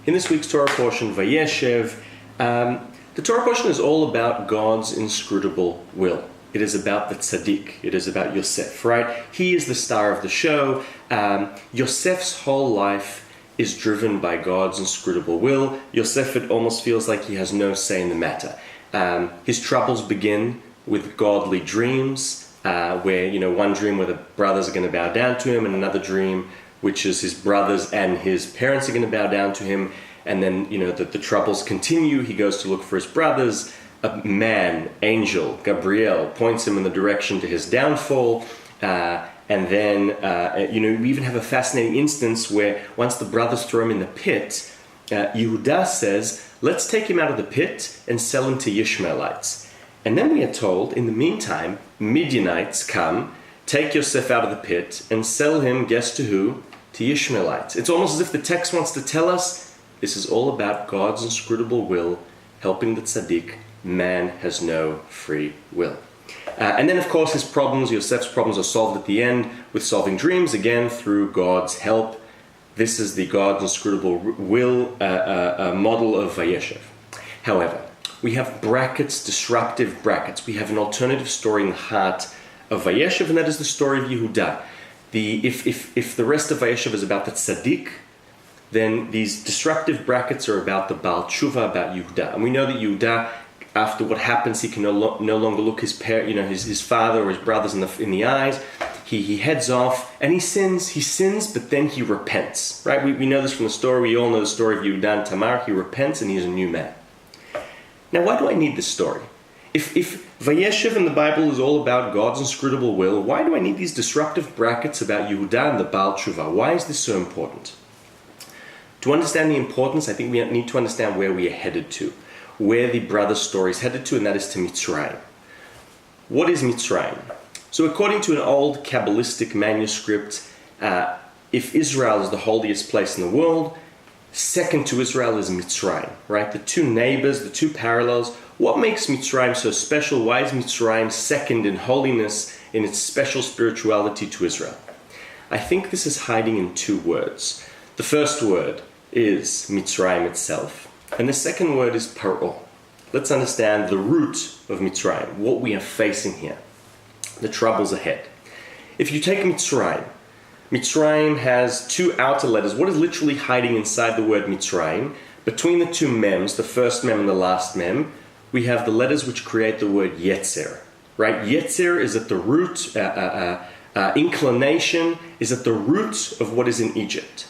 In this week's Torah portion, Vayeshev, the Torah portion is all about God's inscrutable will. It is about the tzaddik. It is about Yosef, right? He is the star of the show. Yosef's whole life is driven by God's inscrutable will. Yosef, it almost feels like he has no say in the matter. His troubles begin with godly dreams, where, one dream where the brothers are going to bow down to him, and another dream which is his brothers and his parents are going to bow down to him. And then, the troubles continue. He goes to look for his brothers. A man, angel, Gabriel, points him in the direction to his downfall. And then, we even have a fascinating instance where once the brothers throw him in the pit, Yehuda says, let's take him out of the pit and sell him to Ishmaelites. And then we are told, in the meantime, Midianites come, take Yosef out of the pit, and sell him, guess to who? To Ishmaelites. It's almost as if the text wants to tell us this is all about God's inscrutable will, helping the tzaddik. Man has no free will. And then, of course, Yosef's problems are solved at the end with solving dreams, again, through God's help. This is the God's inscrutable will model of Vayeshev. However, we have brackets, disruptive brackets. We have an alternative story in the heart of Vayeshev, and that is the story of Yehuda. If the rest of Vayeshev is about the tzaddik, then these disruptive brackets are about the Baal Tshuva, about Yehuda. And we know that Yehuda, after what happens, he can no longer look his father or his brothers in the eyes. He heads off and he sins, but then he repents. Right? We know this from the story. We all know the story of Yehuda and Tamar. He repents and he is a new man. Now, why do I need this story? If Vayeshev in the Bible is all about God's inscrutable will, why do I need these disruptive brackets about Yehuda and the Baal Tshuva? Why is this so important? To understand the importance, I think we need to understand where we are headed to, where the brother's story is headed to, and that is to Mitzrayim. What is Mitzrayim? So according to an old Kabbalistic manuscript, if Israel is the holiest place in the world, second to Israel is Mitzrayim, right? The two neighbors, the two parallels. What makes Mitzrayim so special? Why is Mitzrayim second in holiness, in its special spirituality to Israel? I think this is hiding in two words. The first word is Mitzrayim itself, and the second word is Paro. Let's understand the root of Mitzrayim, what we are facing here, the troubles ahead. If you take Mitzrayim, Mitzrayim has two outer letters. What is literally hiding inside the word Mitzrayim? Between the two mems, the first mem and the last mem, we have the letters which create the word Yetzer. Right? Yetzer is at the root, inclination is at the root of what is in Egypt.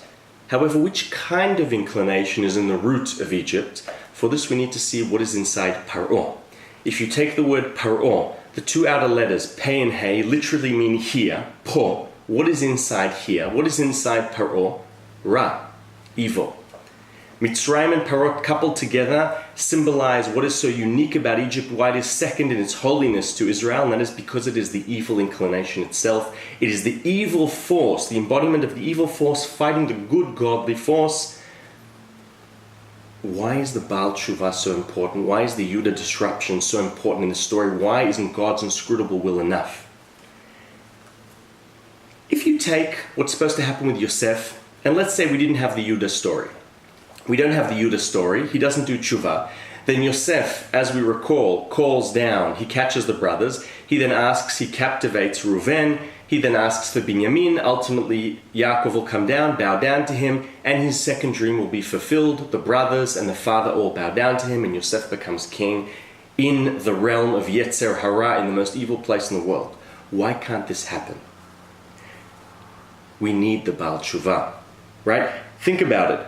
However, which kind of inclination is in the root of Egypt? For this we need to see what is inside Paro. If you take the word Paro, the two outer letters, Pei and Hey, literally mean here, Po. What is inside here? What is inside Paro? Ra, evil. Mitzrayim and Paro coupled together symbolize what is so unique about Egypt, why it is second in its holiness to Israel, and that is because it is the evil inclination itself. It is the evil force, the embodiment of the evil force fighting the good godly force. Why is the Baal Tshuva so important? Why is the Yehuda disruption so important in the story? Why isn't God's inscrutable will enough? If you take what's supposed to happen with Yosef, and let's say we didn't have the Yehuda story. We don't have the Yehuda story. He doesn't do tshuva. Then Yosef, as we recall, calls down. He catches the brothers. He then he captivates Reuven. He then asks for Binyamin. Ultimately, Yaakov will come down, bow down to him, and his second dream will be fulfilled. The brothers and the father all bow down to him, and Yosef becomes king in the realm of Yetzer Hara, in the most evil place in the world. Why can't this happen? We need the Baal Tshuva, right? Think about it.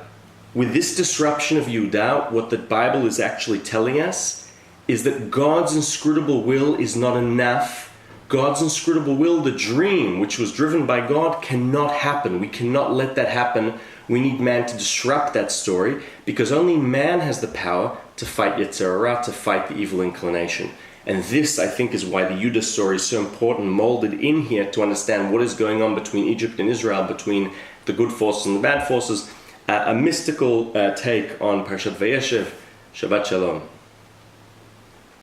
With this disruption of Yehuda, what the Bible is actually telling us is that God's inscrutable will is not enough. God's inscrutable will, the dream which was driven by God, cannot happen. We cannot let that happen. We need man to disrupt that story, because only man has the power to fight Yetzer Hara, to fight the evil inclination. And this, I think, is why the Yehuda story is so important, molded in here to understand what is going on between Egypt and Israel, between the good forces and the bad forces. A mystical take on Parashat Vayeshev. Shabbat Shalom.